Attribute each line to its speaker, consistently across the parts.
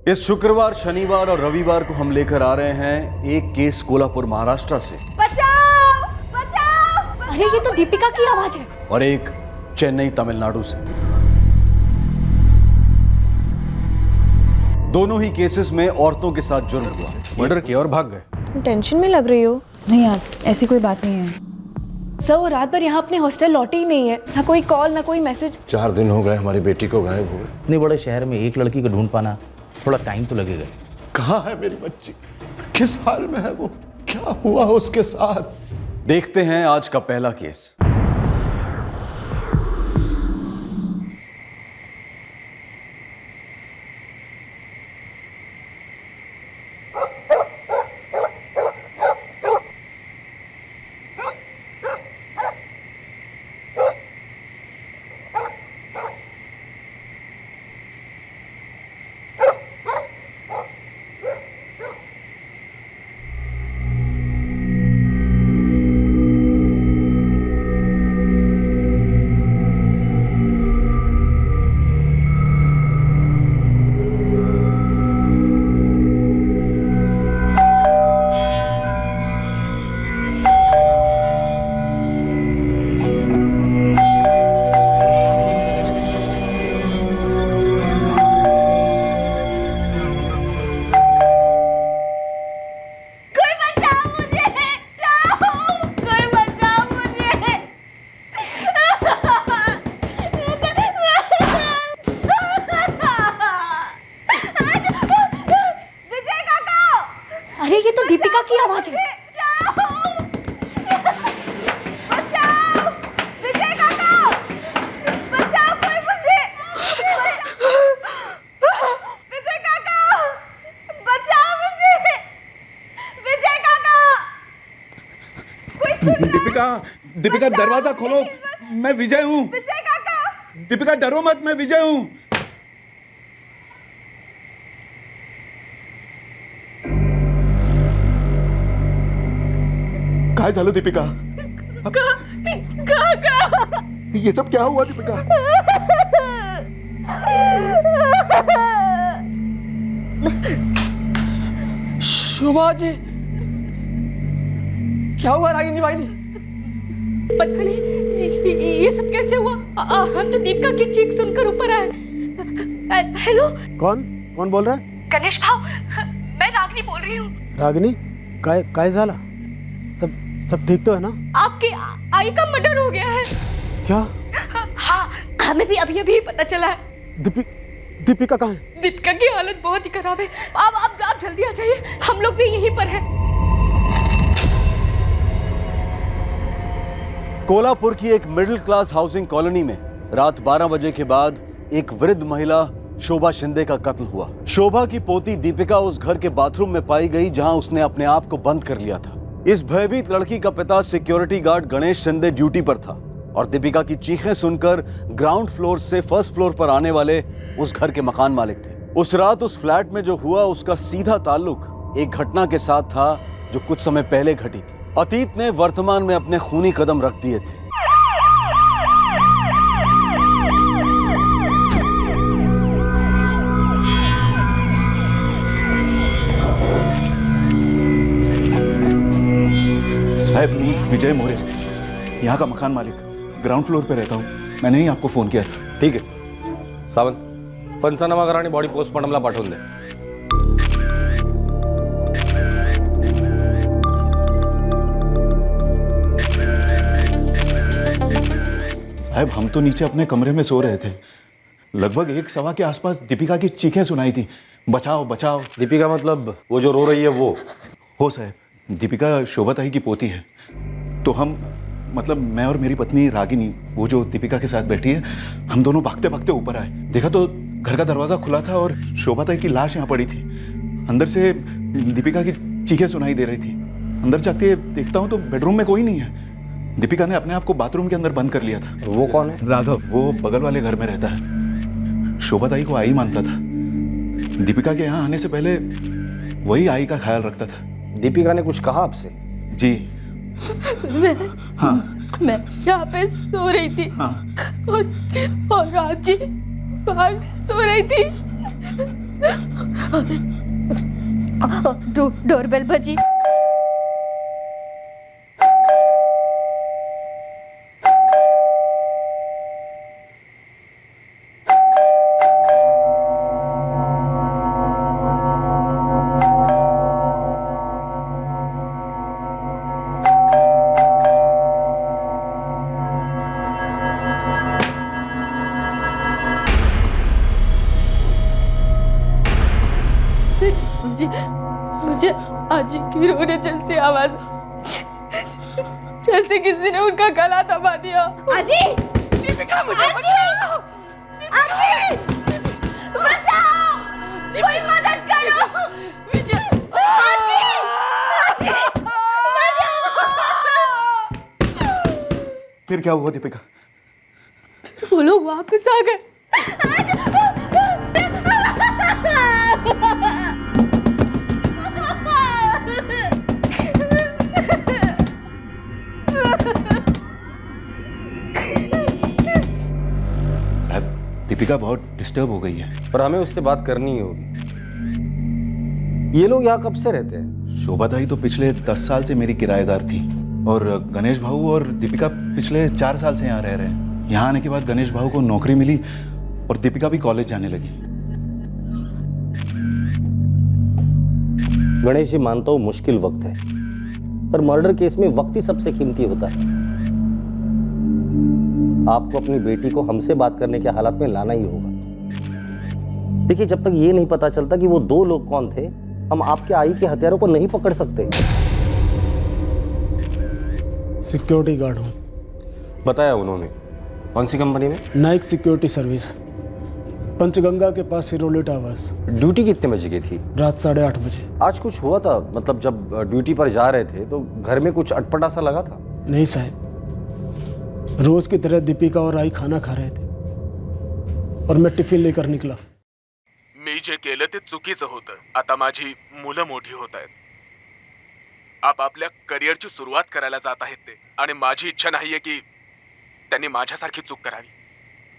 Speaker 1: इस शुक्रवार, शनिवार और रविवार को हम लेकर आ रहे हैं एक केस कोल्हापुर महाराष्ट्र से।
Speaker 2: बचाओ बचाओ।
Speaker 3: अरे ये तो दीपिका की आवाज है।
Speaker 1: और एक चेन्नई तमिलनाडु से। दोनों ही केसेस में औरतों के साथ जुर्म हुआ, मर्डर किया और भाग गए।
Speaker 3: तुम टेंशन में लग रही हो।
Speaker 2: नहीं यार, ऐसी कोई बात नहीं है।
Speaker 3: सर वो रात भर यहाँ अपने हॉस्टल लौटी ही नहीं है, ना कोई कॉल ना कोई मैसेज।
Speaker 4: 4 दिन हो गए हमारी बेटी को गायब हुए।
Speaker 5: इतने बड़े शहर में एक लड़की को ढूंढ पाना थोड़ा टाइम तो लगेगा।
Speaker 4: कहाँ है मेरी बच्ची? किस हाल में है वो? क्या हुआ उसके साथ?
Speaker 1: देखते हैं आज का पहला केस।
Speaker 3: अरे ये तो दीपिका की आवाज है।
Speaker 2: बचाओ विजय काका, बचाओ कोई मुझे। विजय काका, बचाओ मुझे। विजय काका, कोई सुन रहा है?
Speaker 6: दीपिका दरवाजा खोलो, मैं विजय हूँ।
Speaker 2: विजय काका,
Speaker 6: दीपिका डरो मत, मैं विजय हूँ। काय झालं दीपिका?
Speaker 2: काका
Speaker 6: ये सब क्या हुआ दीपिका?
Speaker 7: शोभा जी, क्या हुआ रागिनी भाई?
Speaker 3: पता नहीं ये सब कैसे हुआ। हम तो दीपिका की चीख सुनकर ऊपर आए। हेलो,
Speaker 8: कौन बोल रहा है?
Speaker 3: गणेश भाव, मैं रागिनी बोल रही हूँ।
Speaker 8: रागिनी, काय झाला? सब ठीक तो है ना?
Speaker 3: आपकी आई का मर्डर हो गया है।
Speaker 8: क्या?
Speaker 3: हाँ, हमें भी अभी पता चला है।
Speaker 8: दीपिका कहाँ है?
Speaker 3: दीपिका की हालत बहुत ही खराब है। आप जल्दी आ जाइए, हम लोग भी यहीं पर हैं।
Speaker 1: कोल्हापुर की एक मिडिल क्लास हाउसिंग कॉलोनी में रात 12 बजे के बाद एक वृद्ध महिला शोभा शिंदे का कत्ल हुआ। शोभा की पोती दीपिका उस घर के बाथरूम में पाई गई जहां उसने अपने आप को बंद कर लिया था। इस भयभीत लड़की का पिता security guard Ganesh Shinde duty पर था और दीपिका की चीखें सुनकर ग्राउंड फ्लोर से फर्स्ट फ्लोर पर आने वाले उस घर के मकान मालिक थे। उस रात उस फ्लैट में जो हुआ उसका सीधा ताल्लुक एक घटना के साथ था जो कुछ समय पहले घटी थी। अतीत ने वर्तमान में अपने खूनी कदम रख दिए थे।
Speaker 6: साहब, विजय मोरे, यहाँ का मकान मालिक, ग्राउंड फ्लोर पे रहता हूँ। मैंने ही आपको फोन किया था।
Speaker 9: ठीक आहे सावंत, पंचनामा करा आणि बॉडी पोस्टमॉर्टमला पाठवून दे।
Speaker 6: साहब, हम तो नीचे अपने कमरे में सो रहे थे। लगभग 1 सवा के आसपास दीपिका की चीखें सुनाई थी, बचाओ बचाओ।
Speaker 9: दीपिका मतलब वो जो रो रही है वो?
Speaker 6: हो साहब, दीपिका शोभा ताई की पोती है। तो हम मतलब मैं और मेरी पत्नी रागिनी, वो जो दीपिका के साथ बैठी है, हम दोनों भागते भागते ऊपर आए। देखा तो घर का दरवाजा खुला था और शोभा ताई की लाश यहाँ पड़ी थी। अंदर से दीपिका की चीखें सुनाई दे रही थी। अंदर जाके देखता हूँ तो बेडरूम में कोई नहीं है। दीपिका ने अपने आप को बाथरूम के अंदर बंद कर लिया था।
Speaker 9: वो कौन है?
Speaker 6: राघव, वो बगल वाले घर में रहता है। शोभा ताई को आई मानता था। दीपिका के यहाँ आने से पहले वही आई का ख्याल रखता था।
Speaker 9: दीपिका ने कुछ कहा आपसे?
Speaker 6: जी
Speaker 3: मैं यहाँ पे सो रही थी। और रात जी बाहर सो रही थी। डोरबेल बजी। मुझे आजी की रोने जैसी आवाज, जैसे किसी ने उनका गला दबा दिया।
Speaker 2: आजी,
Speaker 3: दीपिका मुझे
Speaker 2: बचाओ! आजी, बचाओ! कोई मदद करो! आजी, आजी,
Speaker 6: फिर क्या हुआ दीपिका?
Speaker 3: वो लोग वापस आ गए।
Speaker 6: दीपिका बहुत डिस्टर्ब हो गई है।
Speaker 9: पर हमें उससे बात करनी ही होगी। ये लोग यहाँ कब से रहते हैं?
Speaker 6: शोभा ताई तो पिछले 10 साल से मेरी किराएदार थी और गणेश भाऊ और दीपिका पिछले 4 साल से यहाँ रह रहे हैं। यहाँ आने के बाद गणेश भाऊ को नौकरी मिली और दीपिका भी कॉलेज जाने लगी।
Speaker 9: गणेश जी, मानता हूँ मुश्किल वक्त है, पर मर्डर केस में वक्त ही सबसे कीमती होता है। आपको अपनी बेटी को हमसे बात करने के हालात में लाना ही होगा। देखिए, जब तक ये नहीं पता चलता कि वो 2 लोग कौन थे, हम आपके आई के हथियारों को नहीं पकड़ सकते।
Speaker 8: सिक्योरिटी गार्ड हूँ।
Speaker 9: बताया उन्होंने। कौन सी कंपनी में?
Speaker 8: नाइक सिक्योरिटी सर्विस, पंचगंगा के पास सिरोली टावर्स।
Speaker 9: ड्यूटी कितने बजे की थी?
Speaker 8: रात 8:30 बजे।
Speaker 9: आज कुछ हुआ था? मतलब जब ड्यूटी पर जा रहे थे तो घर में कुछ अटपटा सा लगा था?
Speaker 8: नहीं साहब, रोज की तरह दीपिका और आई खाना खा रहे थे और मैं टिफिन लेकर निकला।
Speaker 10: मी जे केलं ते चुकीचं होतं. आता माझी मुलं मोठी होत आहेत. आप आपल्या करिअरची सुरुवात करायला जात आहेत ते, आणि माझी इच्छा नाहीये की त्यांनी माझ्यासारखी चूक करावी.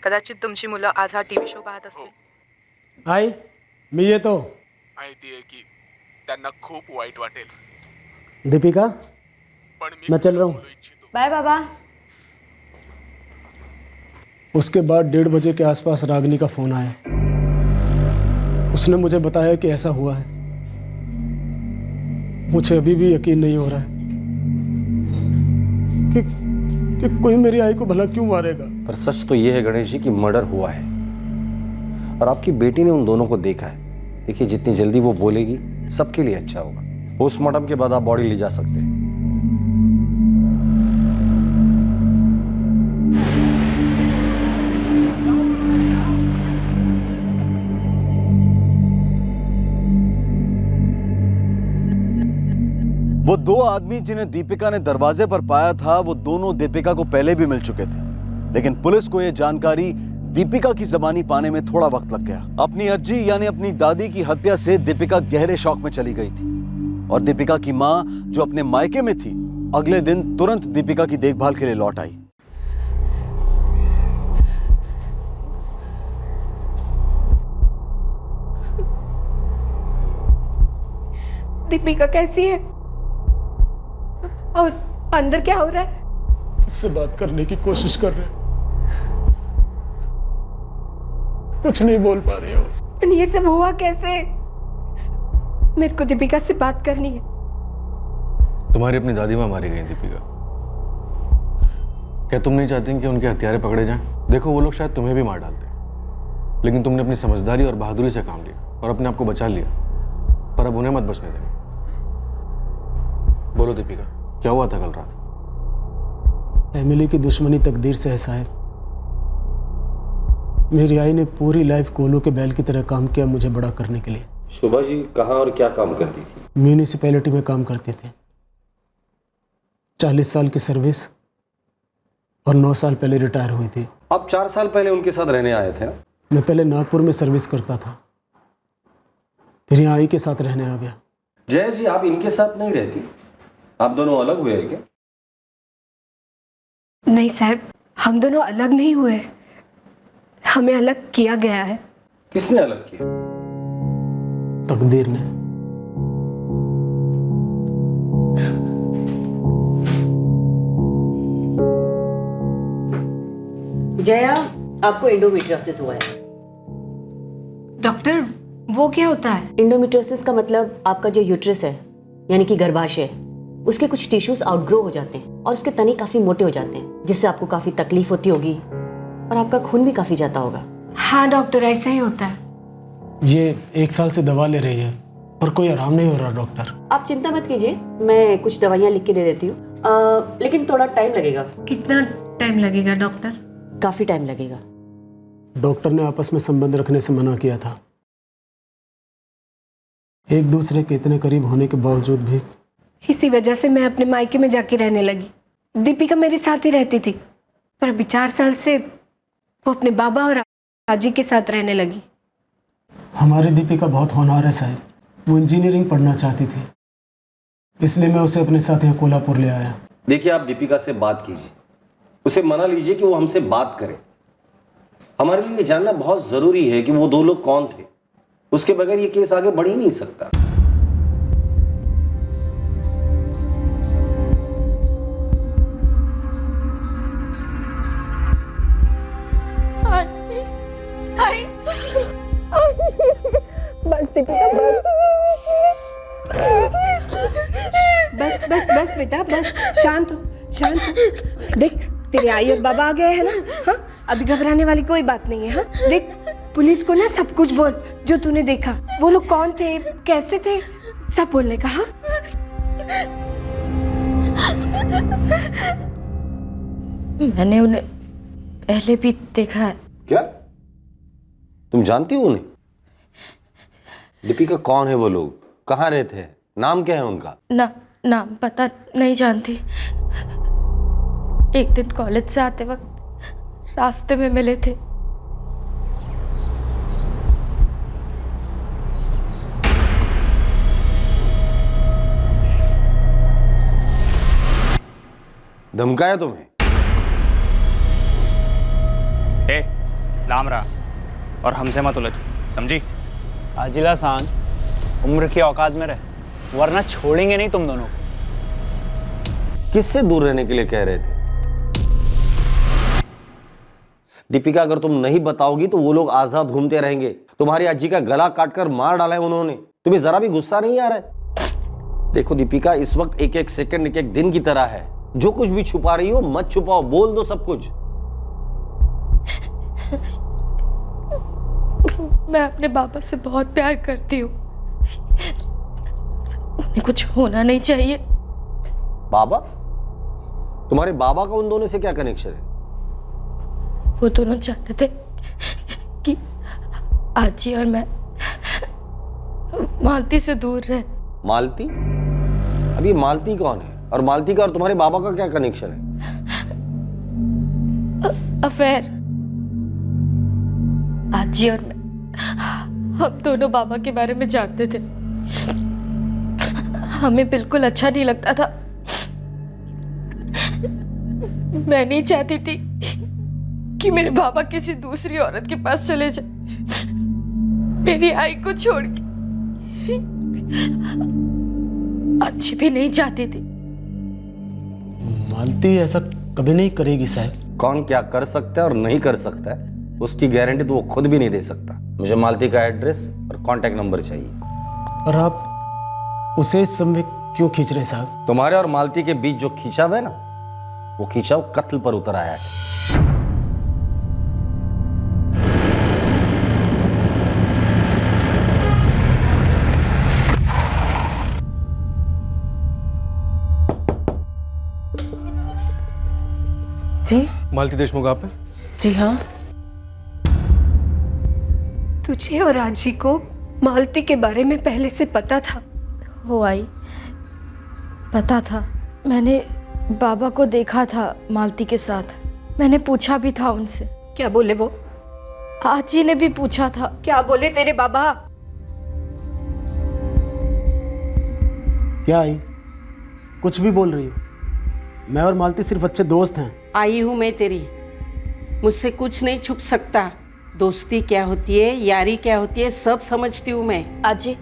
Speaker 11: कदाचित तुमची मुलं आज हा टीव्ही शो पाहत असतील.
Speaker 8: आई, मी येतो.
Speaker 10: माहितीये की त्यांना खूप वाईट वाटेल,
Speaker 8: दीपिका,
Speaker 10: पण
Speaker 8: मैं चल रहा हूँ.
Speaker 10: बोलू इच्छितो.
Speaker 2: बाय बाबा।
Speaker 8: उसके बाद 1:30 बजे के आसपास रागिनी का फोन आया। उसने मुझे बताया कि ऐसा हुआ है। मुझे अभी भी यकीन नहीं हो रहा है कि कोई मेरी आई को भला क्यों मारेगा।
Speaker 9: पर सच तो ये है गणेश जी कि मर्डर हुआ है और आपकी बेटी ने उन दोनों को देखा है। देखिए, जितनी जल्दी वो बोलेगी सबके लिए अच्छा होगा। पोस्टमार्टम के बाद आप बॉडी ले जा सकते हैं।
Speaker 1: वो 2 आदमी जिन्हें दीपिका ने दरवाजे पर पाया था, वो दोनों दीपिका को पहले भी मिल चुके थे, लेकिन पुलिस को यह जानकारी दीपिका की जबानी पाने में थोड़ा वक्त लग गया। अपनी अज्जी यानी अपनी दादी की हत्या से दीपिका गहरे शौक में चली गई थी और दीपिका की मां, जो अपने मायके में थी, अगले दिन तुरंत दीपिका की देखभाल के लिए लौट आई।
Speaker 3: दीपिका कैसी है और अंदर क्या हो रहा है?
Speaker 8: उससे बात करने की कोशिश कर रहे हैं, कुछ नहीं बोल पा रही हो।
Speaker 3: ये सब हुआ कैसे? मेरे को दीपिका से बात करनी है।
Speaker 12: तुम्हारी अपनी दादी माँ मारी गई दीपिका। क्या तुम नहीं चाहती कि उनके हत्यारे पकड़े जाएं? देखो, वो लोग शायद तुम्हें भी मार डालते, लेकिन तुमने अपनी समझदारी और बहादुरी से काम लिया और अपने आप को बचा लिया, पर अब उन्हें मत बचने देना। बोलो दीपिका, क्या हुआ था कल रात?
Speaker 8: एमिली की दुश्मनी तकदीर से है साहब। मेरी आई ने पूरी लाइफ कोलो के बैल की तरह काम किया मुझे बड़ा करने के लिए।
Speaker 9: शोभा जी कहाँ और क्या काम करती थी?
Speaker 8: म्यूनिसिपैलिटी में काम करते थे। 40 साल की सर्विस और 9 साल पहले रिटायर हुई थी।
Speaker 9: आप 4 साल पहले उनके साथ रहने आए थे ना?
Speaker 8: मैं पहले नागपुर में सर्विस करता था, फिर यहाँ आई के साथ रहने आ गया।
Speaker 9: जय जी, आप इनके साथ नहीं रहती? आप दोनों अलग हुए हैं क्या?
Speaker 3: नहीं साहब, हम दोनों अलग नहीं हुए, हमें अलग किया गया है।
Speaker 9: किसने अलग किया?
Speaker 8: तकदीर ने।
Speaker 13: जया, आपको एंडोमेट्रियोसिस हुआ है।
Speaker 3: डॉक्टर वो क्या होता है?
Speaker 13: एंडोमेट्रियोसिस का मतलब आपका जो यूट्रस है यानी कि गर्भाशय, उसके कुछ टिश्यूज आउटग्रो हो जाते हैं और उसके तने काफी मोटे हो जाते हैं, जिससे आपको काफी तकलीफ होती होगी और आपका खून भी काफी जाता होगा।
Speaker 3: हाँ डॉक्टर, ऐसा ही होता है।
Speaker 8: ये 1 साल से दवा ले रही है पर कोई आराम नहीं हो रहा डॉक्टर।
Speaker 13: आप चिंता मत कीजिए, मैं कुछ दवाइयाँ लिख के दे देती हूँ, लेकिन थोड़ा टाइम लगेगा।
Speaker 3: कितना टाइम लगेगा डॉक्टर?
Speaker 13: काफी टाइम लगेगा।
Speaker 8: डॉक्टर ने आपस में संबंध रखने से मना किया था। एक दूसरे के इतने करीब होने के बावजूद भी।
Speaker 3: इसी वजह से मैं अपने मायके में जाके रहने लगी। दीपिका मेरे साथ ही रहती थी, पर अभी 4 साल से वो अपने बाबा और आजी के साथ रहने लगी।
Speaker 8: हमारी दीपिका बहुत होनहार है साहब, वो इंजीनियरिंग पढ़ना चाहती थी, इसलिए मैं उसे अपने साथ यहाँ कोल्हापुर ले आया।
Speaker 9: देखिए, आप दीपिका से बात कीजिए, उसे मना लीजिए कि वो हमसे बात करे। हमारे लिए जानना बहुत जरूरी है कि वो 2 लोग कौन थे। उसके बगैर ये केस आगे बढ़ ही नहीं सकता।
Speaker 3: बस दीपिका, बस बस बस बेटा, बस शांत हो, शांत हो। देख, तेरे आई और बाबा आ गए हैं ना। हाँ, अभी घबराने वाली कोई बात नहीं है। हाँ देख, पुलिस को ना सब कुछ बोल जो तूने देखा। वो लोग कौन थे, कैसे थे, सब बोलने का। हाँ मैंने उन्हें पहले भी देखा है।
Speaker 9: क्या तुम जानती हो उन्हें? दीपिका, कौन है वो लोग, कहाँ रहते हैं, नाम क्या है उनका?
Speaker 3: नाम पता नहीं जानती। एक दिन कॉलेज से आते वक्त रास्ते में मिले थे।
Speaker 9: धमकाया तुम्हें?
Speaker 14: लाम रहा और हमसे मत उलझ, समझी? आजिला सान, उम्र की औकात में रहे, वरना छोड़ेंगे नहीं तुम दोनों को।
Speaker 9: किससे दूर रहने के लिए कह रहे थे? दीपिका, अगर तुम नहीं बताओगी तो वो लोग आजाद घूमते रहेंगे। तुम्हारी आजी का गला काटकर मार डाला है उन्होंने। तुम्हें जरा भी गुस्सा नहीं आ रहा है? देखो दीपिका, इस वक्त एक एक सेकंड एक एक दिन की तरह है। जो कुछ भी छुपा रही हो मत छुपाओ, बोल दो सब कुछ।
Speaker 3: मैं अपने बाबा से बहुत प्यार करती हूँ, उन्हें कुछ होना नहीं चाहिए।
Speaker 9: बाबा? तुम्हारे बाबा का उन दोनों से क्या कनेक्शन है?
Speaker 3: वो दोनों चाहते थे कि आजी और मैं मालती से दूर रहे।
Speaker 9: मालती? अभी मालती कौन है? और मालती का और तुम्हारे बाबा का क्या कनेक्शन है?
Speaker 3: अफेयर। आजी और मैं, हम दोनों बाबा के बारे में जानते थे। हमें बिल्कुल अच्छा नहीं लगता था। मैं नहीं चाहती थी कि मेरे बाबा किसी दूसरी औरत के पास चले जाए, मेरी आई को छोड़ के। अच्छी भी नहीं चाहती थी।
Speaker 8: मालती ऐसा कभी नहीं करेगी साहब।
Speaker 9: कौन क्या कर सकता है और नहीं कर सकता है उसकी गारंटी तो वो खुद भी नहीं दे सकता। मुझे मालती का एड्रेस और कांटेक्ट नंबर चाहिए।
Speaker 8: और आप उसे इस समय क्यों खींच रहे साहब?
Speaker 9: तुम्हारे और मालती के बीच जो खिंचाव है ना, वो खिंचाव कत्ल पर उतर आया है।
Speaker 3: जी?
Speaker 12: मालती देशमुख आप हैं?
Speaker 3: जी हाँ। तुझे और आजी को मालती के बारे में पहले से पता था?
Speaker 15: हो आई, पता था। मैंने बाबा को देखा था मालती के साथ। मैंने पूछा भी था उनसे।
Speaker 3: क्या बोले वो?
Speaker 15: आजी ने भी पूछा था।
Speaker 3: क्या बोले तेरे बाबा?
Speaker 8: क्या आई, कुछ भी बोल रही हो? मैं और मालती सिर्फ अच्छे दोस्त हैं।
Speaker 16: आई हूँ मैं तेरी, मुझसे कुछ नहीं छुप सकता। दोस्ती क्या होती है, यारी क्या होती है, सब समझती हूँ मैं।
Speaker 15: आजी,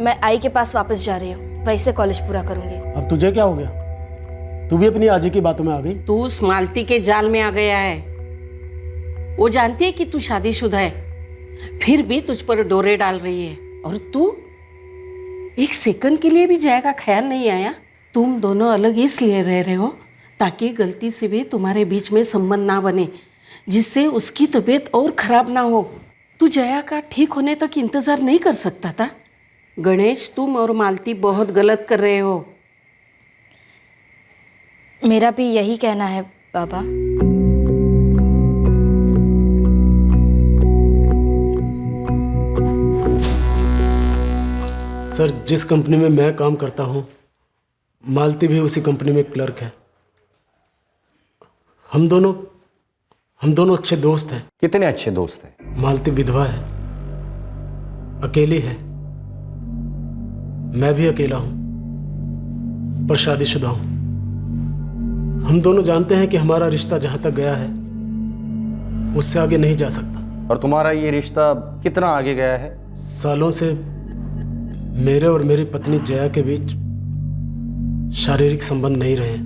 Speaker 15: मैं आई के पास वापस जा रही हूँ, वैसे कॉलेज पूरा करूँगी।
Speaker 8: अब तुझे क्या हो गया? तू भी अपनी आजी की बातों में आ गई?
Speaker 16: तू उस मालती के जाल में आ गया है। वो जानती है कि तू शादीशुदा है, फिर भी तुझ पर डोरे डाल रही है। और तू एक सेकंड के लिए भी जया का ख्याल नहीं आया? तुम दोनों अलग इसलिए रह रहे हो ताकि गलती से भी तुम्हारे बीच में संबंध ना बने, जिससे उसकी तबीयत और खराब ना हो। तू जया का ठीक होने तक इंतजार नहीं कर सकता था? गणेश, तुम और मालती बहुत गलत कर रहे हो।
Speaker 15: मेरा भी यही कहना है बाबा।
Speaker 8: सर, जिस कंपनी में मैं काम करता हूँ, मालती भी उसी कंपनी में क्लर्क है। हम दोनों अच्छे दोस्त हैं।
Speaker 9: कितने अच्छे दोस्त हैं?
Speaker 8: मालती विधवा है, अकेली है। मैं भी अकेला हूं, पर शादीशुदा हूं। हम दोनों जानते हैं कि हमारा रिश्ता जहां तक गया है उससे आगे नहीं जा सकता।
Speaker 9: और तुम्हारा ये रिश्ता कितना आगे गया है?
Speaker 8: सालों से मेरे और मेरी पत्नी जया के बीच शारीरिक संबंध नहीं रहे।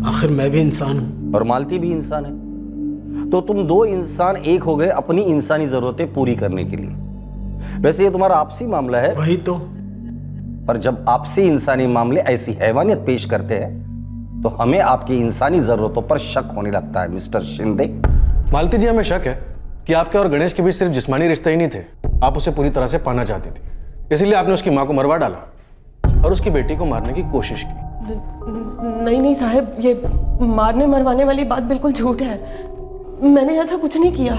Speaker 8: आखिर मैं भी इंसान हूं।
Speaker 9: और मालती भी इंसान है। तो तुम दो इंसान एक हो गए अपनी इंसानी जरूरतें पूरी करने के लिए। वैसे ये तुम्हारा आपसी मामला है।
Speaker 8: वही तो।
Speaker 9: पर जब आपसी इंसानी मामले ऐसी हैवानियत पेश करते हैं तो हमें आपकी इंसानी जरूरतों पर शक होने लगता है मिस्टर शिंदे।
Speaker 12: मालती जी, हमें शक है कि आपके और गणेश के बीच सिर्फ जिस्मानी रिश्ते ही नहीं थे, आप उसे पूरी तरह से पाना चाहती थी। इसीलिए आपने उसकी मां को मरवा डाला और उसकी बेटी को मारने की कोशिश की।
Speaker 17: नहीं साहब, ये मारने मरवाने वाली बात बिल्कुल झूठ है। मैंने ऐसा कुछ नहीं किया।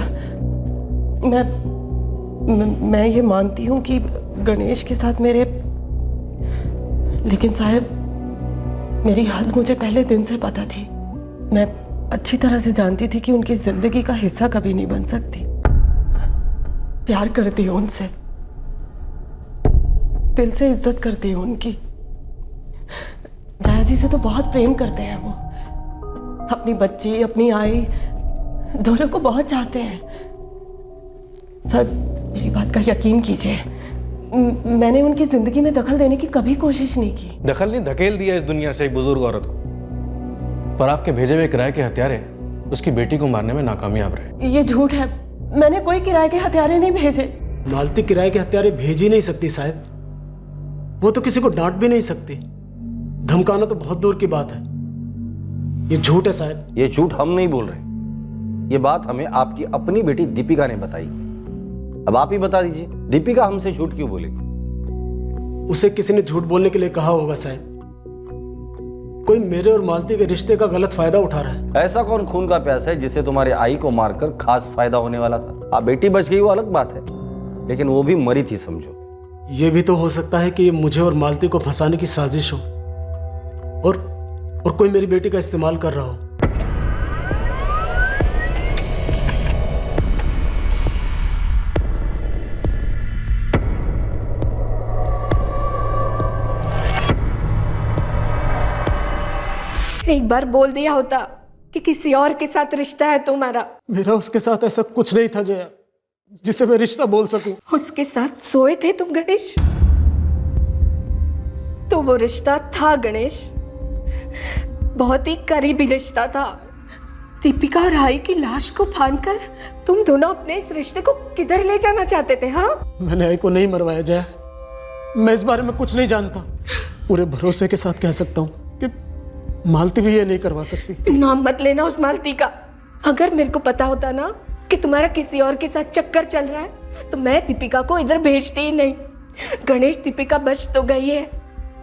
Speaker 17: मैं ये मानती हूँ कि गणेश के साथ मेरे, लेकिन साहब मेरी हालत मुझे पहले दिन से पता थी। मैं अच्छी तरह से जानती थी कि उनकी जिंदगी का हिस्सा कभी नहीं बन सकती। प्यार करती हूँ उनसे, दिल से इज्जत करती हूँ उनकी। जया जी से तो बहुत प्रेम करते हैं वो। अपनी बच्ची, अपनी आई, दोनों को बहुत चाहते हैं। सर, मेरी बात का यकीन कीजिए, मैंने उनकी जिंदगी में दखल देने की कभी कोशिश नहीं की।
Speaker 12: दखल नहीं, धकेल दिया इस दुनिया से एक बुजुर्ग औरत को। पर आपके भेजे हुए किराए के हत्यारे उसकी बेटी को मारने में नाकामयाब रहे।
Speaker 17: ये झूठ है, मैंने कोई किराए के हथियारे नहीं भेजे।
Speaker 8: मालती किराए के हत्यारे भेज ही नहीं सकती साहब। वो तो किसी को डांट भी नहीं सकती, धमकाना तो बहुत दूर की बात है। ये झूठ है साहब।
Speaker 9: ये झूठ हम नहीं बोल रहे, ये बात हमें आपकी अपनी बेटी दीपिका ने बताई। अब आप ही बता दीजिए, दीपिका हमसे झूठ क्यों बोलेगी?
Speaker 8: उसे किसी ने झूठ बोलने के लिए कहा होगा साहब। कोई मेरे और मालती के रिश्ते का गलत फायदा उठा रहा है।
Speaker 9: ऐसा कौन खून का प्यासा है जिसे तुम्हारे आई को मारकर खास फायदा होने वाला था? आप बेटी बच गई वो अलग बात है, लेकिन वो भी मरी थी समझो।
Speaker 8: ये भी तो हो सकता है कि ये मुझे और मालती को फंसाने की साजिश हो और कोई मेरी बेटी का इस्तेमाल कर रहा हो।
Speaker 3: एक बार बोल दिया होता कि किसी और के साथ रिश्ता है तुम्हारा।
Speaker 8: मेरा उसके साथ ऐसा कुछ नहीं था जया, जिससे मैं रिश्ता बोल सकूं।
Speaker 3: उसके साथ सोए थे तुम गणेश, तो वो रिश्ता था गणेश, बहुत ही करीबी रिश्ता था। दीपिका और आई की लाश को फांदकर तुम दोनों अपने इस रिश्ते को किधर ले जाना चाहते थे? हाँ,
Speaker 8: मैंने आई को नहीं मरवाया जया, मैं इस बारे में कुछ नहीं जानता। पूरे भरोसे के साथ कह सकता हूँ कि मालती भी ये नहीं करवा सकती।
Speaker 3: नाम मत लेना उस मालती का। अगर मेरे को पता होता ना कि तुम्हारा किसी और के साथ चक्कर चल रहा है तो मैं दीपिका को इधर भेजती ही नहीं। गणेश, दीपिका बच तो गई है,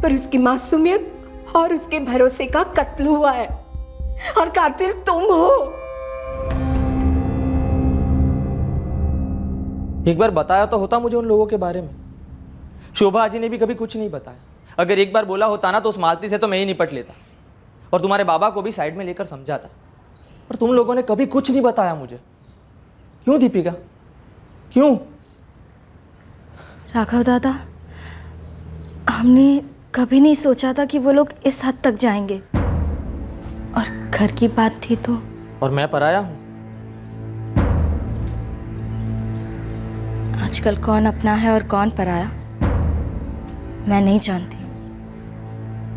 Speaker 3: पर उसकी मासूमियत और उसके भरोसे का कत्ल हुआ है, और कातिल तुम हो।
Speaker 7: एक बार बताया तो होता मुझे उन लोगों के बारे में। शोभा आजी ने भी कभी कुछ नहीं बताया। अगर एक बार बोला होता ना तो उस मालती से तो मैं ही निपट लेता और तुम्हारे बाबा को भी साइड में लेकर समझाता, पर तुम लोगों ने कभी कुछ नहीं बताया मुझे। क्यों दीपिका, क्यों?
Speaker 15: राघव दादा, हमने कभी नहीं सोचा था कि वो लोग इस हद तक जाएंगे, और घर की बात थी तो।
Speaker 7: और मैं पराया हूं।
Speaker 15: आज आजकल कौन अपना है और कौन पराया मैं नहीं जानती,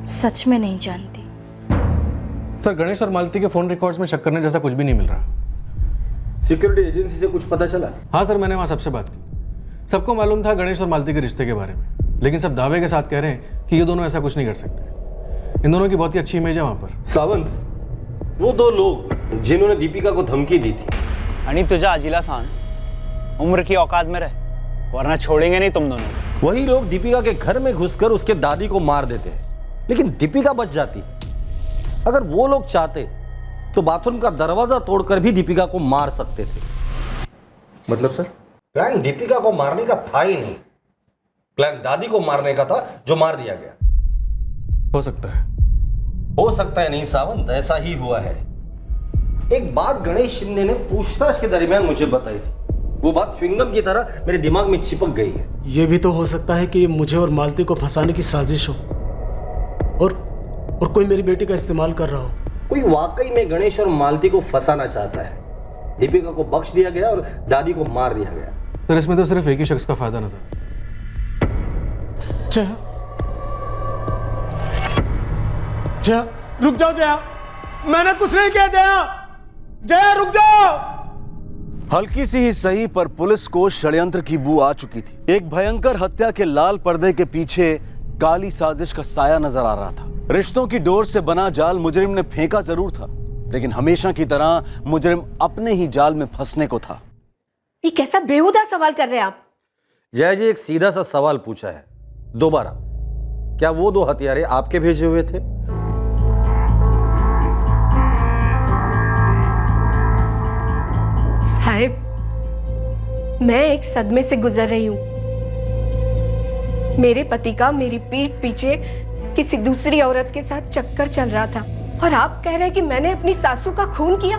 Speaker 15: सच में नहीं जानती।
Speaker 12: सर, गणेश और मालती के फोन रिकॉर्ड्स में शक करने जैसा कुछ भी नहीं मिल रहा।
Speaker 9: सिक्योरिटी एजेंसी से कुछ पता चला?
Speaker 12: हाँ सर, मैंने वहाँ सबसे बात की। सबको मालूम था गणेश और मालती के रिश्ते के बारे में, लेकिन सब दावे के साथ कह रहे हैं कि ये दोनों ऐसा कुछ नहीं कर सकते। इन दोनों की बहुत ही अच्छी इमेज है वहाँ पर।
Speaker 9: सावंत, वो दो लोग जिन्होंने दीपिका को धमकी दी थी,
Speaker 14: आणि तुझा अजिला सान उम्र की औकात में रहे, वरना छोड़ेंगे नहीं तुम दोनों।
Speaker 9: वही लोग दीपिका के घर में घुसकर उसके दादी को मार देते हैं, लेकिन दीपिका बच जाती। अगर वो लोग चाहते तो बाथरूम का दरवाजा तोड़कर भी दीपिका को मार सकते थे।
Speaker 12: मतलब सर?
Speaker 9: प्लान दीपिका को मारने का था ही नहीं, प्लान दादी को मारने का था, जो मार दिया गया।
Speaker 12: हो सकता है।
Speaker 9: हो सकता है नहीं सावंत, ऐसा ही हुआ है। एक बात गणेश शिंदे ने पूछताछ के दरमियान मुझे बताई थी, वो बात च्युइंगम की तरह मेरे दिमाग में चिपक गई है।
Speaker 8: ये भी तो हो सकता है कि ये मुझे और मालती को फंसाने की साजिश हो और कोई मेरी बेटी का इस्तेमाल कर रहा हो।
Speaker 9: कोई वाकई में गणेश और मालती को फंसाना चाहता है। दीपिका को बख्श दिया गया और दादी को मार दिया गया।
Speaker 12: सर, इसमें तो सिर्फ एक ही शख्स का फायदा नजर।
Speaker 8: जया, रुक जाओ जया, मैंने कुछ नहीं किया। जया, जया रुक जाओ।
Speaker 1: हल्की सी ही सही, पर पुलिस को षड्यंत्र की बू आ चुकी थी। एक भयंकर हत्या के लाल पर्दे के पीछे काली साजिश का साया नजर आ रहा था। रिश्तों की डोर से बना जाल मुजरिम ने फेंका जरूर था, लेकिन हमेशा की तरह मुजरिम अपने ही जाल में फंसने को था।
Speaker 3: ये कैसा बेहुदा सवाल कर रहे हैं आप?
Speaker 9: जय जी, एक सीधा सा सवाल पूछा है, दोबारा। क्या वो दो हथियारे आपके भेजे हुए थे?
Speaker 3: साहिब, मैं एक सदमे से गुजर रही हूं। मेरे पति का मेरी पीठ पीछे किसी दूसरी औरत के साथ चक्कर चल रहा था, और आप कह रहे हैं कि मैंने अपनी सासू का खून किया,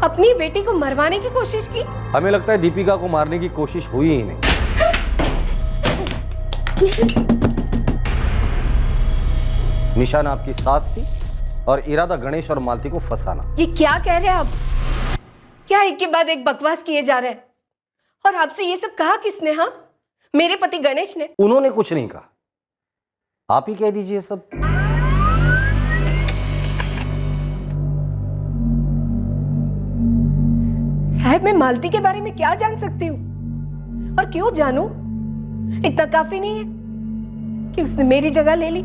Speaker 3: अपनी बेटी को मरवाने की कोशिश की।
Speaker 9: हमें लगता है दीपिका को मारने की कोशिश हुई ही नहीं। निशाना आपकी सास थी और इरादा गणेश और मालती को फंसाना।
Speaker 3: ये क्या कह रहे हैं आप? क्या एक के बाद एक बकवास किए जा रहे हैं? और आपसे ये सब कहा किसने? हाँ, मेरे पति गणेश ने।
Speaker 9: उन्होंने कुछ नहीं कहा, आप ही कह दीजिए सब।
Speaker 3: साहब, मैं मालती के बारे में क्या जान सकती हूँ, और क्यों जानूं? इतना काफी नहीं है कि उसने मेरी जगह ले ली?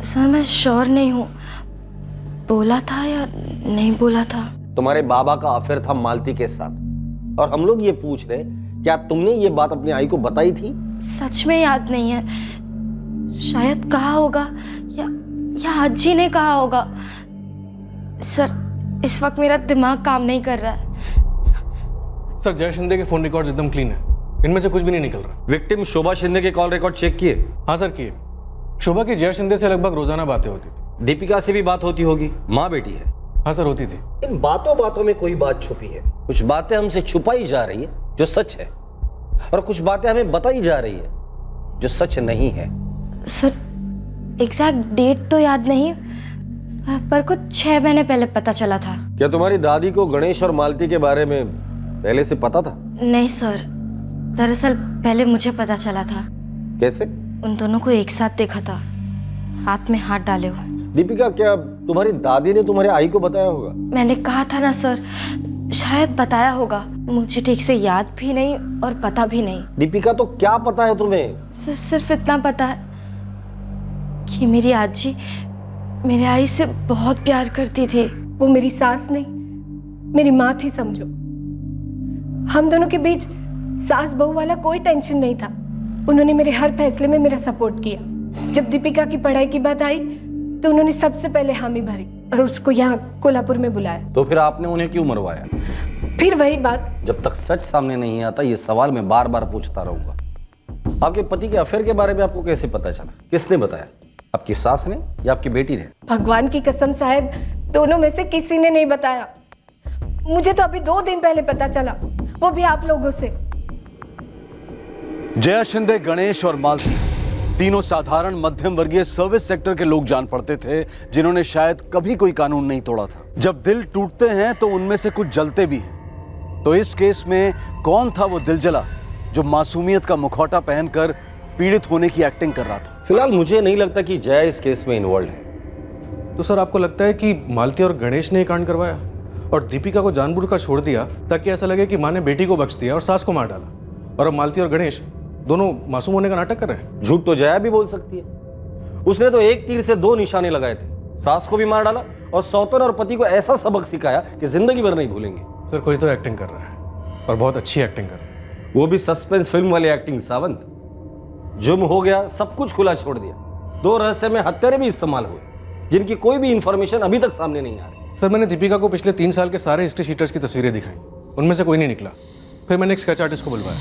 Speaker 15: सर, मैं श्योर नहीं हूँ, बोला था या नहीं बोला था।
Speaker 9: तुम्हारे बाबा का अफेयर था मालती के साथ, और हम लोग ये पूछ रहे, क्या तुमने ये बात अपनी आई को बताई थी?
Speaker 15: सच में याद नहीं है, शायद कहा होगा या अज्जी ने कहा होगा। सर, इस वक्त मेरा दिमाग काम नहीं कर रहा है।
Speaker 12: सर, जय शिंदे के फोन रिकॉर्ड्स एकदम क्लीन है, इनमें से कुछ भी नहीं निकल रहा।
Speaker 9: विक्टिम शोभा शिंदे के कॉल रिकॉर्ड चेक किए?
Speaker 12: हाँ सर, किए। शोभा की जय शिंदे से लगभग रोजाना बातें होती थी।
Speaker 9: दीपिका से भी बात होती होगी, माँ बेटी है।
Speaker 12: हाँ सर, होती थी।
Speaker 9: इन बातों में कोई बात छुपी है। कुछ बातें हमसे छुपाई जा रही है जो सच है, और कुछ बातें हमें बताई जा रही है जो सच नहीं है।
Speaker 15: सर, एग्जैक्ट डेट तो याद नहीं, पर कुछ 6 महीने पहले पता चला था।
Speaker 9: क्या तुम्हारी दादी को गणेश और मालती के बारे में पहले से पता था?
Speaker 15: नहीं सर, दरअसल पहले मुझे पता चला था।
Speaker 9: कैसे?
Speaker 15: उन दोनों को एक साथ देखा था, हाथ में हाथ डाले हुए।
Speaker 9: दीपिका, क्या तुम्हारी दादी ने तुम्हारे आई को बताया होगा?
Speaker 15: मैंने कहा था ना सर, शायद बताया होगा, मुझे ठीक से याद भी नहीं और पता भी नहीं।
Speaker 9: दीपिका, तो क्या पता है तुम्हें?
Speaker 15: सर, सिर्फ इतना पता है कि मेरी आजी मेरे आई से बहुत प्यार करती थी।
Speaker 3: वो मेरी सास नहीं, मेरी माँ थी समझो। हम दोनों के बीच सास बहू वाला कोई टेंशन नहीं था। उन्होंने मेरे हर फैसले में मेरा सपोर्ट किया। जब दीपिका की पढ़ाई की बात आई तो उन्होंने सबसे पहले हामी भरी और उसको यहाँ कोल्हापुर में बुलाया।
Speaker 9: तो फिर आपने उन्हें क्यों मरवाया?
Speaker 3: फिर वही बात,
Speaker 9: जब तक सच सामने नहीं आता ये सवाल मैं बार बार पूछता रहूंगा। आपके पति के अफेयर के बारे में आपको कैसे पता चला? किसने बताया? आपकी सास ने या आपकी बेटी ने?
Speaker 3: भगवान की कसम साहब, दोनों में से किसी ने नहीं बताया। मुझे तो अभी 2 दिन पहले पता चला, वो भी आप लोगों से।
Speaker 1: जया शिंदे, गणेश और मालती तीनों साधारण मध्यम वर्गीय सर्विस सेक्टर के लोग जान पड़ते थे, जिन्होंने शायद कभी कोई कानून नहीं तोड़ा था। जब दिल टूटते हैं तो उनमें से कुछ जलते भी हैं। तो इस केस में कौन था वो दिल जला, जो मासूमियत का मुखौटा पहनकर पीड़ित होने की एक्टिंग कर रहा था।
Speaker 9: फिलहाल मुझे नहीं लगता कि जय इस केस में इन्वॉल्व है।
Speaker 12: तो सर आपको लगता है कि मालती और गणेश ने ये कांड करवाया और दीपिका को जानबूझकर छोड़ दिया ताकि ऐसा लगे कि माँ ने बेटी को बख्श दिया और सास को मार डाला, और अब मालती और गणेश दोनों मासूम होने का नाटक कर रहे हैं?
Speaker 9: झूठ तो जया भी बोल सकती है। उसने तो एक तीर से दो निशाने लगाए थे, सास को भी मार डाला और सौतन और पति को ऐसा सबक सिखाया कि जिंदगी भर नहीं भूलेंगे।
Speaker 12: सर कोई तो एक्टिंग कर रहा है और बहुत अच्छी एक्टिंग कर रहा है।
Speaker 9: वो भी सस्पेंस फिल्म वाली एक्टिंग सावंत। जुर्म हो गया, सब कुछ खुला छोड़ दिया। 2 रहस्यमय हत्यारे भी इस्तेमाल हुए जिनकी कोई भी इंफॉर्मेशन अभी तक सामने नहीं आ रही।
Speaker 12: सर मैंने दीपिका को पिछले 3 साल के सारे हिस्ट्री शीटर्स की तस्वीरें दिखाई, उनमें से कोई नहीं निकला। फिर मैंने एक स्केच आर्टिस्ट को बुलवाया।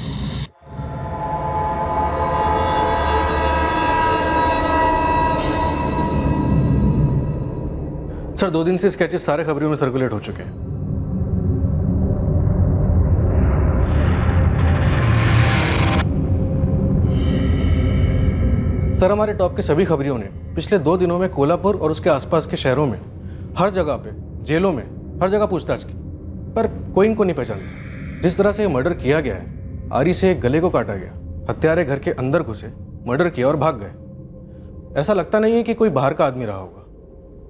Speaker 12: सर 2 दिन से स्केचेस सारे खबरों में सर्कुलेट हो चुके हैं। सर हमारे टॉप के सभी खबरियों ने पिछले 2 दिनों में कोल्हापुर और उसके आसपास के शहरों में हर जगह पे, जेलों में, हर जगह पूछताछ की, पर कोई इनको नहीं पहचानता। जिस तरह से ये मर्डर किया गया है, आरी से गले को काटा गया, हत्यारे घर के अंदर घुसे, मर्डर किया और भाग गए। ऐसा लगता नहीं है कि कोई बाहर का आदमी रहा होगा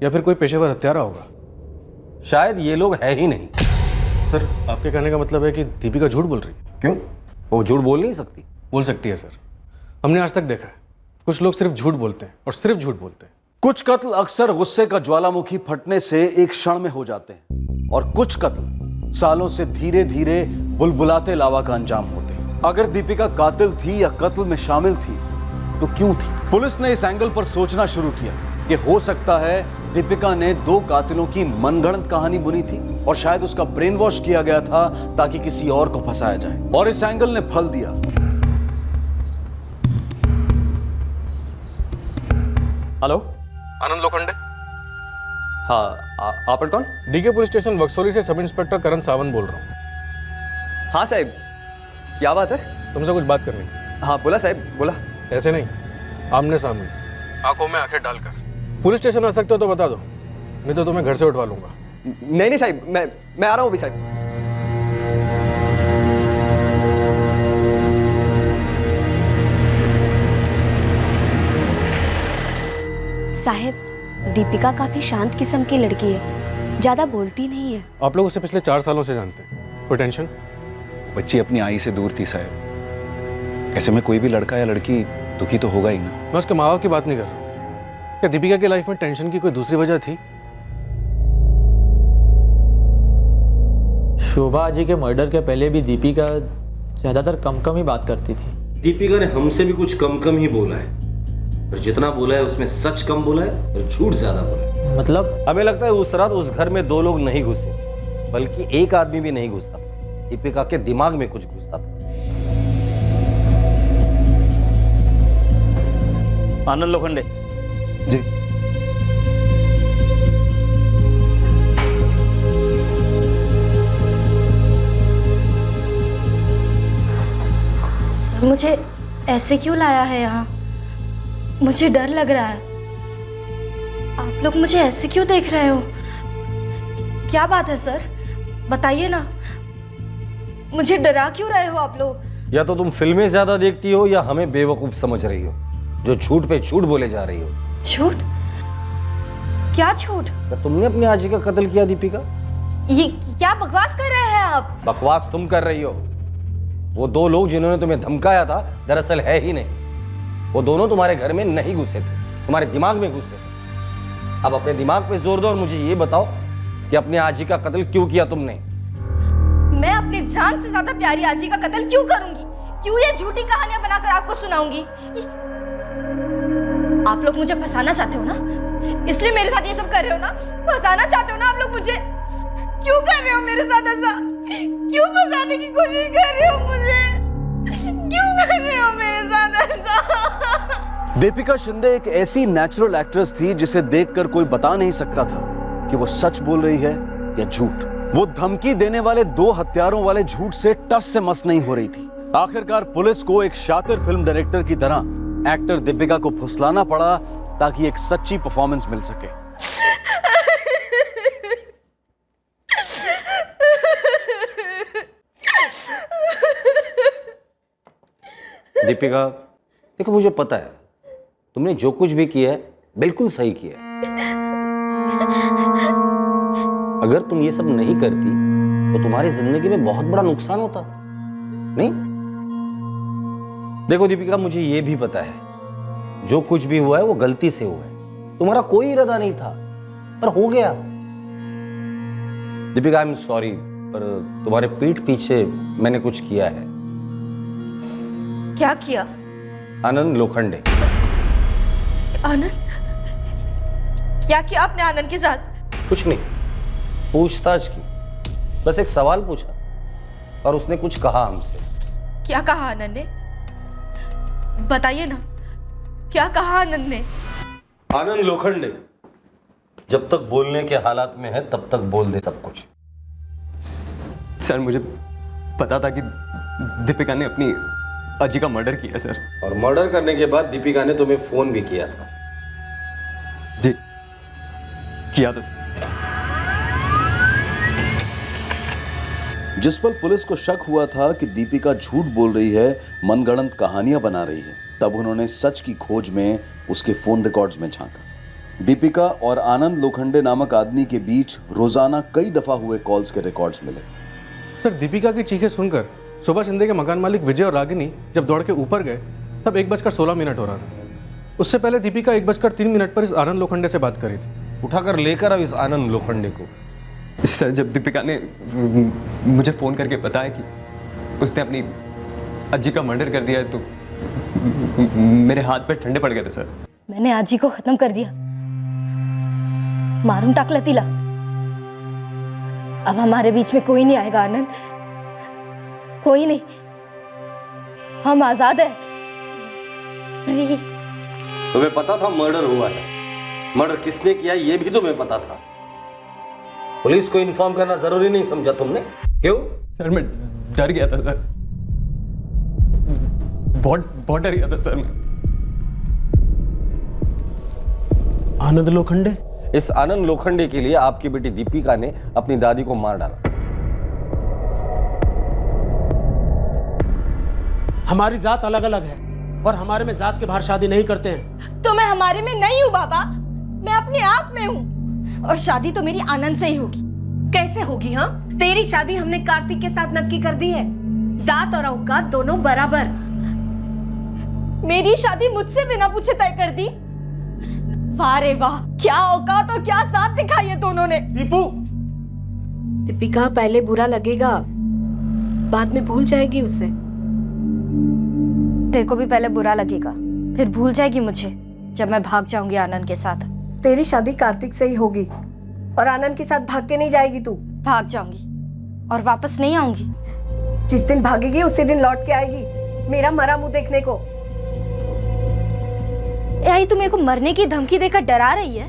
Speaker 12: या फिर कोई पेशेवर हत्यारा होगा।
Speaker 9: शायद ये लोग है ही नहीं।
Speaker 12: सर आपके कहने का मतलब है कि दीपिका झूठ बोल रही है?
Speaker 9: क्यों? वो झूठ बोल नहीं सकती?
Speaker 12: बोल सकती है सर। हमने आज तक देखा है कुछ लोग सिर्फ झूठ बोलते हैं और सिर्फ झूठ बोलते हैं।
Speaker 1: कुछ कत्ल अक्सर गुस्से का ज्वालामुखी फटने से एक क्षण में हो जाते हैं और कुछ कत्ल सालों से धीरे धीरे बुलबुलाते लावा का अंजाम होते हैं। अगर दीपिका कातिल थी या कत्ल में शामिल थी तो क्यों थी? पुलिस ने इस एंगल पर सोचना शुरू किया कि हो सकता है दीपिका ने 2 कातिलों की मनगढ़ंत कहानी बुनी थी और शायद उसका ब्रेन वॉश किया गया था ताकि किसी और को फंसाया जाए, और इस एंगल ने फल दिया।
Speaker 14: हेलो,
Speaker 12: आनंद लोखंडे।
Speaker 14: हाँ, आप कौन?
Speaker 12: डीके पुलिस स्टेशन वक्सोली से सब इंस्पेक्टर करण सावंत बोल रहा हूँ।
Speaker 14: हाँ साहब, क्या बात है?
Speaker 12: तुमसे कुछ बात करनी थी।
Speaker 14: हाँ बोला साहब, बोला।
Speaker 12: ऐसे नहीं, आमने सामने, आंखों में आंखें डालकर। पुलिस स्टेशन आ सकते हो तो बता दो, नहीं तो तुम्हें घर से उठवा लूंगा।
Speaker 14: नहीं साहब, मैं आ रहा हूँ अभी साहब।
Speaker 2: साहब, दीपिका काफी शांत किस्म की लड़की है, ज्यादा बोलती नहीं है।
Speaker 12: आप लोग उसे पिछले 4 सालों से जानते हैं। कोई टेंशन?
Speaker 6: बच्ची अपनी आई से दूर थी साहब। ऐसे में कोई भी लड़का या लड़की दुखी तो होगा ही ना।
Speaker 12: मैं उसके माँ बाप की बात नहीं कर रहा। क्या दीपिका की लाइफ में टेंशन की कोई दूसरी वजह थी?
Speaker 7: शोभा जी के मर्डर के पहले भी दीपिका ज्यादातर कम ही बात करती थी।
Speaker 9: दीपिका ने हमसे भी कुछ कम ही बोला है, और जितना बोला है उसमें सच कम बोला है और झूठ ज्यादा बोला है।
Speaker 7: मतलब
Speaker 9: हमें लगता है उस रात उस घर में 2 लोग नहीं घुसे, बल्कि एक आदमी भी नहीं घुसा था। दीपिका के दिमाग में कुछ घुसा था।
Speaker 14: आनंद लोखंडे
Speaker 6: जी।
Speaker 15: सर मुझे ऐसे क्यों लाया है यहाँ? मुझे डर लग रहा है। आप लोग मुझे ऐसे क्यों देख रहे हो? क्या बात है सर, बताइए ना। मुझे डरा क्यों रहे हो आप लोग?
Speaker 9: या तो तुम फिल्में ज्यादा देखती हो या हमें बेवकूफ समझ रही हो, जो झूठ पे झूठ बोले जा रही हो।
Speaker 15: झूठ? क्या झूठ?
Speaker 9: क्या तुमने अपनी आजी का कत्ल किया दीपिका?
Speaker 15: ये क्या बकवास कर रहे हैं आप?
Speaker 9: बकवास तुम कर रही हो। वो 2 लोग जिन्होंने तुम्हें धमकाया था दरअसल है ही नहीं। वो दोनों तुम्हारे घर में नहीं घुसे थे, तुम्हारे दिमाग में घुसे थे। अब अपने दिमाग पे जोर दो और मुझे ये बताओ कि अपने आजी का कत्ल क्यों किया तुमने?
Speaker 15: मैं अपनी जान से ज्यादा प्यारी आजी का कत्ल क्यों करूंगी? क्यों ये झूठी कहानियां बनाकर आपको सुनाऊंगी? आप लोग मुझे फंसाना चाहते हो ना, इसलिए मेरे साथ ये सब कर रहे हो ना? फंसाना चाहते हो ना आप लोग मुझे? क्यों कर रहे हो मेरे साथ ऐसा? क्यों फंसाने की कोशिश कर रहे हो मुझे? क्यों कर रहे हो मेरे साथ ऐसा?
Speaker 1: दीपिका शिंदे एक ऐसी नेचुरल एक्ट्रेस थी जिसे देखकर कोई बता नहीं सकता था कि वो सच बोल रही है या झूठ। वो धमकी देने वाले 2 हत्यारों वाले झूठ से टस से मस नहीं हो रही थी। आखिरकार पुलिस को एक शातिर फिल्म डायरेक्टर की तरह एक्टर दीपिका को फुसलाना पड़ा ताकि एक सच्ची परफॉर्मेंस मिल सके।
Speaker 9: दीपिका, देखो मुझे पता है तुमने जो कुछ भी किया है बिल्कुल सही किया है। अगर तुम ये सब नहीं करती तो तुम्हारी जिंदगी में बहुत बड़ा नुकसान होता नहीं। देखो दीपिका, मुझे ये भी पता है जो कुछ भी हुआ है वो गलती से हुआ है, तुम्हारा कोई इरादा नहीं था पर हो गया। दीपिका, आई एम सॉरी, पर तुम्हारे पीठ पीछे मैंने कुछ किया है।
Speaker 15: क्या किया?
Speaker 9: आनंद लोखंडे।
Speaker 15: आनंद? क्या किया आपने आनंद के साथ?
Speaker 9: कुछ नहीं, पूछताछ की, बस एक सवाल पूछा और उसने कुछ कहा हमसे।
Speaker 15: क्या कहा आनंद ने? बताइए ना, क्या कहा आनंद ने?
Speaker 9: आनंद लोखंडे जब तक बोलने के हालात में है तब तक बोल दे सब कुछ।
Speaker 7: सर, मुझे पता था कि दीपिका ने अपनी अजी का मर्डर किया सर।
Speaker 9: और मर्डर करने के बाद दीपिका ने तुम्हें फोन भी किया था?
Speaker 7: जी, किया था सर।
Speaker 1: जिस पल पुलिस को शक हुआ था कि दीपिका झूठ बोल रही है, मनगढ़ंत कहानियां बना रही है, तब उन्होंने सच की खोज में उसके फोन रिकॉर्ड्स में झांका। दीपिका और आनंद लोखंडे नामक आदमी के बीच रोजाना कई दफा हुए कॉल्स के रिकॉर्ड्स मिले।
Speaker 12: सर, दीपिका की चीखें सुनकर शोभा शिंदे के मकान मालिक विजय और रागिनी जब दौड़ के ऊपर गए तब 1:16 हो रहा था। उससे पहले दीपिका 1:03 पर इस आनंद लोखंडे से बात करी थी।
Speaker 9: उठाकर लेकर अब इस आनंद लोखंडे को।
Speaker 7: सर, जब दीपिका ने मुझे फ़ोन करके बताया कि उसने अपनी अजी का मर्डर कर दिया है तो मेरे हाथ पे ठंडे पड़ गए थे सर।
Speaker 15: मैंने आजी को खत्म कर दिया, मारून टाकला तिला। अब हमारे बीच में कोई नहीं आएगा आनंद, कोई नहीं। हम आजाद है, फ्री।
Speaker 9: तुम्हें पता था मर्डर हुआ है, मर्डर किसने किया ये भी तुम्हें पता था। पुलिस को इन्फॉर्म करना जरूरी नहीं समझा तुमने? क्यों?
Speaker 7: सर, मैं डर गया था सर, बहुत डर गया था सर मैं।
Speaker 8: आनंद लोखंडे?
Speaker 9: इस आनंद लोखंडे के लिए आपकी बेटी दीपिका ने अपनी दादी को मार डाला।
Speaker 8: हमारी जात अलग अलग है और हमारे में जात के बाहर शादी नहीं करते हैं।
Speaker 15: तो मैं हमारे में नहीं हूँ बाबा, मैं अपने आप में हूँ, और शादी तो मेरी आनंद से ही होगी।
Speaker 3: कैसे होगी? हाँ, तेरी शादी हमने कार्तिक के साथ नक्की कर दी है। जात और औकात दोनों बराबर।
Speaker 15: मेरी शादी मुझसे बिना पूछे तय कर दी। वाह रे वाह, क्या औकात और क्या साथ दिखाई है दोनों ने।
Speaker 8: दीपू,
Speaker 3: दीपिका, पहले बुरा लगेगा, बाद में भूल जाएगी उससे।
Speaker 15: तेरे को भी पहले बुरा लगेगा, फिर भूल जाएगी मुझे जब मैं भाग जाऊंगी आनंद के साथ।
Speaker 3: तेरी शादी कार्तिक से ही होगी और आनंद के साथ भाग के नहीं जाएगी तू।
Speaker 15: भाग जाऊंगी और वापस नहीं आऊंगी।
Speaker 3: जिस दिन भागेगी उसी दिन लौट के आएगी मेरा मरा मुंह देखने को।
Speaker 15: आई तू मेरे को मरने की धमकी देकर डरा रही है?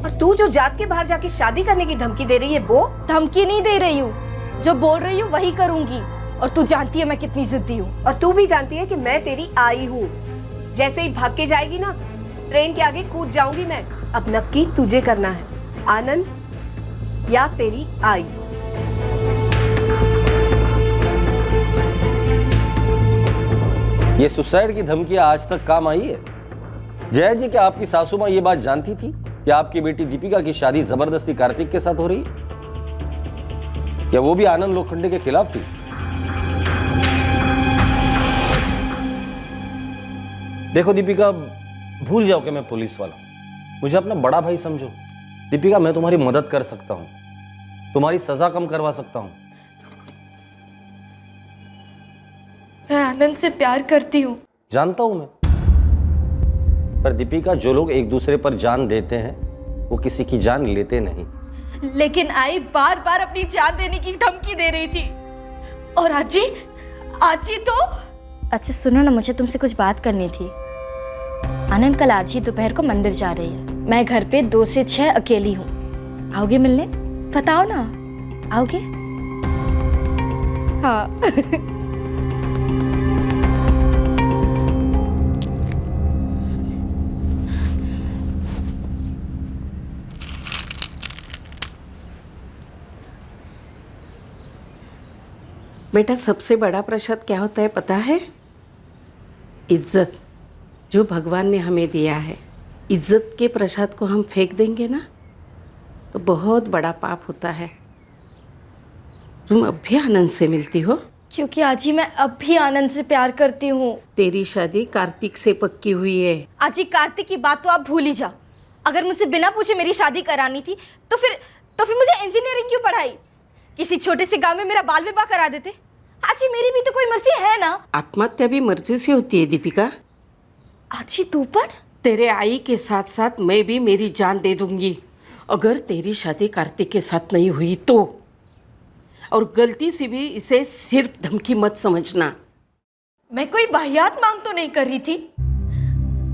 Speaker 3: और तू जो जात के बाहर जाके शादी करने की धमकी दे रही है, वो
Speaker 15: धमकी नहीं दे रही हूँ, जो बोल रही हूँ वही करूंगी। और तू जानती है मैं कितनी जिद्दी हूँ।
Speaker 3: और तू भी जानती है कि मैं तेरी आई हूँ। जैसे ही भाग के जाएगी ना, ट्रेन के आगे कूद जाऊंगी मैं। अब नक्की तुझे करना है, आनंद या तेरी आई।
Speaker 9: ये सुसाइड की धमकियां आज तक काम आई है? जय जी, क्या आपकी सासू मां ये बात जानती थी कि आपकी बेटी दीपिका की शादी जबरदस्ती कार्तिक के साथ हो रही है? क्या वो भी आनंद लोखंडे के खिलाफ थी? देखो दीपिका, भूल जाओ कि मैं पुलिस वाला हूं, मुझे अपना बड़ा भाई समझो। दीपिका, मैं तुम्हारी मदद कर सकता हूं, तुम्हारी सजा कम करवा सकता हूं।
Speaker 15: मैं आनंद से प्यार करती हूँ।
Speaker 9: जानता हूं मैं, पर दीपिका, जो लोग एक दूसरे पर जान देते हैं वो किसी की जान लेते नहीं।
Speaker 15: लेकिन आई बार बार अपनी जान देने की धमकी दे रही थी। और आजी, आजी तो।
Speaker 2: अच्छा सुनो ना, मुझे तुमसे कुछ बात करनी थी। आनंद कल आज ही दोपहर को मंदिर जा रही है। मैं घर पे 2 से 6 अकेली हूँ। आओगे मिलने? बताओ ना, आओगे? हाँ।
Speaker 16: बेटा, सबसे बड़ा प्रसाद क्या होता है पता है? इज्जत जो भगवान ने हमें दिया है, इज्जत के प्रसाद को हम फेंक देंगे ना तो बहुत बड़ा पाप होता है। तुम अब भी आनंद से मिलती हो?
Speaker 2: क्योंकि आजी मैं अब भी आनंद से प्यार करती हूँ।
Speaker 16: तेरी शादी कार्तिक से पक्की हुई है।
Speaker 15: आजी कार्तिक की बात तो आप भूल ही जाओ। अगर मुझसे बिना पूछे मेरी शादी करानी थी तो फिर मुझे इंजीनियरिंग क्यों पढ़ाई? किसी छोटे से गांव में मेरा बाल विवाह करा देते। आजी मेरी भी तो कोई मर्जी है ना।
Speaker 16: आत्महत्या भी मर्जी से होती है दीपिका।
Speaker 15: आजी तू पण?
Speaker 16: तेरे आई के साथ साथ मैं भी मेरी जान दे दूंगी अगर तेरी शादी कार्तिक के साथ नहीं हुई तो। और गलती से भी इसे सिर्फ धमकी मत समझना।
Speaker 15: मैं कोई वाहियात मांग तो नहीं कर रही थी।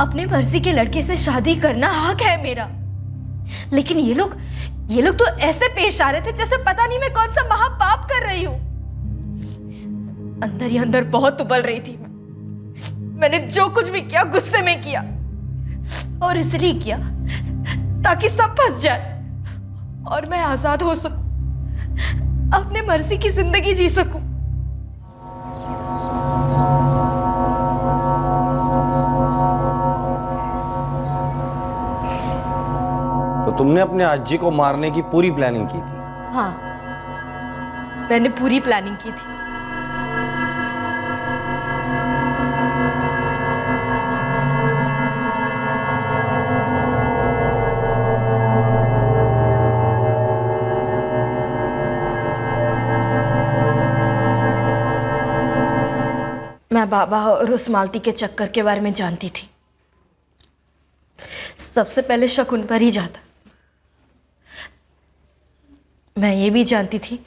Speaker 15: अपने मर्जी के लड़के से शादी करना हक है मेरा। लेकिन ये लोग तो ऐसे पेश आ रहे थे जैसे पता नहीं मैं कौन सा महापाप कर रही हूं। अंदर ही अंदर बहुत उबल रही थी मैंने जो कुछ भी किया गुस्से में किया, और इसलिए किया ताकि सब फंस जाए और मैं आजाद हो सकूं, अपने मर्जी की जिंदगी जी सकूं।
Speaker 9: तो तुमने अपने आजी को मारने की पूरी प्लानिंग की थी?
Speaker 15: हाँ, मैंने पूरी प्लानिंग की थी। मैं बाबा और उस मालती के चक्कर के बारे में जानती थी। सबसे पहले शक उन पर ही जाता। मैं ये भी जानती थी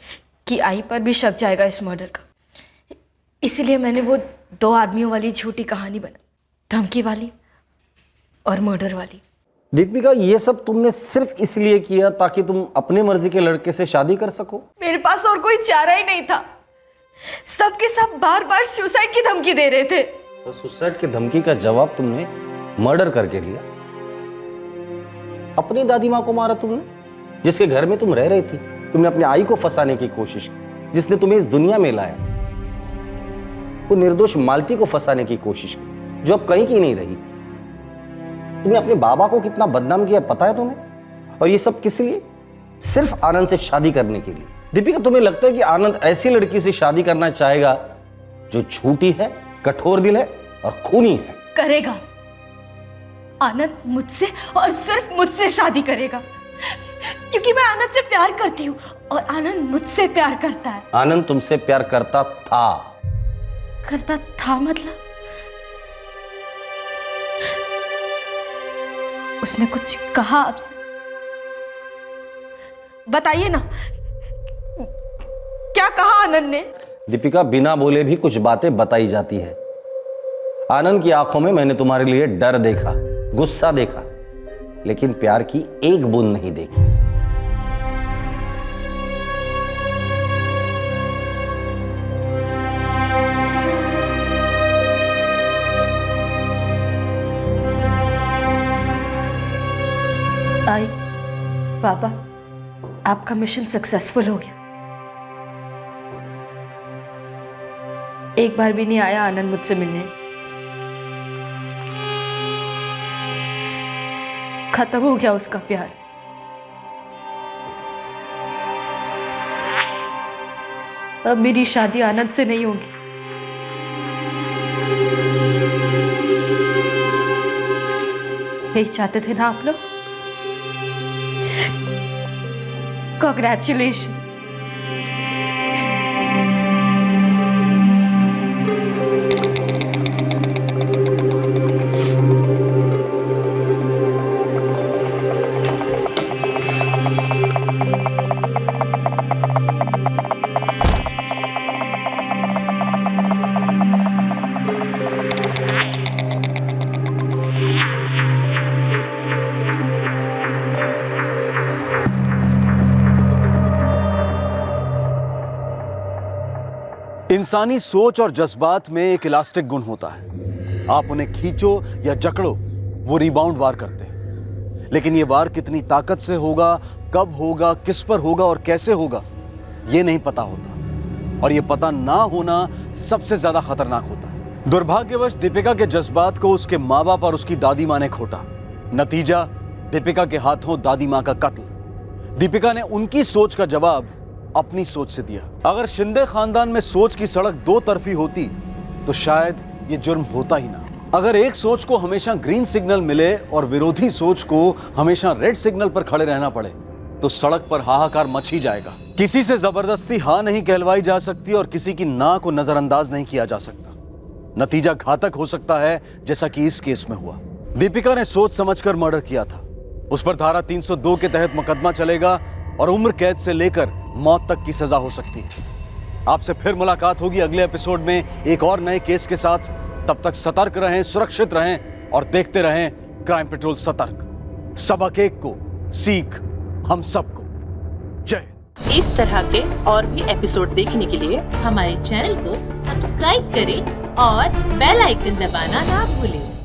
Speaker 15: कि आई पर भी शक जाएगा इस मर्डर का। इसीलिए मैंने वो 2 आदमियों वाली झूठी कहानी बना, धमकी वाली और मर्डर वाली।
Speaker 9: दीपिका, ये सब तुमने सिर्फ इसलिए किया ताकि तुम अपने मर्जी के लड़के से शादी कर सको?
Speaker 15: मेरे पास और कोई चारा ही नहीं था। सबके सब बार बार सुसाइड की धमकी दे रहे थे।
Speaker 9: तो सुसाइड की धमकी का जवाब तुमने मर्डर करके लिया। अपनी दादी माँ को मारा तुमने, जिसके घर में तुम रह रही थी। तुमने अपनी आई को फंसाने की कोशिश की, जिसने तुम्हें इस दुनिया में लाया। वो निर्दोष मालती को फंसाने की कोशिश की, जो अब कहीं की नहीं रही। तुमने अपने बाबा को कितना बदनाम किया पता है तुम्हें? और ये सब किस लिए? सिर्फ आनंद से शादी करने के लिए। दीपिका, तुम्हें लगता है कि आनंद ऐसी लड़की से शादी करना चाहेगा जो झूठी है, कठोर दिल है और खूनी है?
Speaker 15: करेगा। आनंद मुझसे और सिर्फ मुझसे शादी करेगा, क्योंकि मैं आनंद से प्यार करती हूँ और आनंद मुझसे प्यार करता है।
Speaker 9: आनंद तुमसे प्यार करता था।
Speaker 15: करता था मतलब? उसने कुछ कहा आपसे? बताइए ना, क्या कहा आनंद ने?
Speaker 9: दीपिका, बिना बोले भी कुछ बातें बताई जाती है। आनंद की आंखों में मैंने तुम्हारे लिए डर देखा, गुस्सा देखा, लेकिन प्यार की एक बूंद नहीं देखी।
Speaker 15: आई, पापा, आपका मिशन सक्सेसफुल हो गया। एक बार भी नहीं आया आनंद मुझसे मिलने। खत्म हो गया उसका प्यार। अब मेरी शादी आनंद से नहीं होगी। यही चाहते थे ना आप लोग? Congratulations.
Speaker 1: इंसानी सोच और जज्बात में एक इलास्टिक गुण होता है। आप उन्हें खींचो या जकड़ो, वो रिबाउंड वार करते हैं। लेकिन ये वार कितनी ताकत से होगा, कब होगा, किस पर होगा और कैसे होगा, ये नहीं पता होता। और ये पता ना होना सबसे ज्यादा खतरनाक होता है। दुर्भाग्यवश दीपिका के जज्बात को उसके माँ बाप और उसकी दादी माँ ने खोटा। नतीजा, दीपिका के हाथों दादी माँ का कत्ल। दीपिका ने उनकी सोच का जवाब अपनी सोच से दिया। अगर शिंदे खानदान में सोच की सड़क दो तरफी होती तो शायद ये जुर्म होता ही ना। अगर एक सोच को हमेशा ग्रीन सिग्नल मिले और विरोधी सोच को हमेशा रेड सिग्नल पर खड़े रहना पड़े तो सड़क पर हाहाकार मच ही जाएगा। किसी से जबरदस्ती हाँ नहीं कहलवाई जा सकती और किसी की ना को नजरअंदाज नहीं किया जा सकता। नतीजा घातक हो सकता है, जैसा कि इस केस में हुआ। दीपिका ने सोच समझकर मर्डर किया था। उस पर धारा 302 के तहत मुकदमा चलेगा और उम्र कैद से लेकर मौत तक की सजा हो सकती है। आपसे फिर मुलाकात होगी अगले एपिसोड में एक और नए केस के साथ। तब तक सतर्क रहें, सुरक्षित रहें और देखते रहें क्राइम पेट्रोल सतर्क। सबक एक को सीख हम सबको। जय।
Speaker 18: इस तरह के और भी एपिसोड देखने के लिए हमारे चैनल को सब्सक्राइब करें और बेल आइकन दबाना ना भूलें।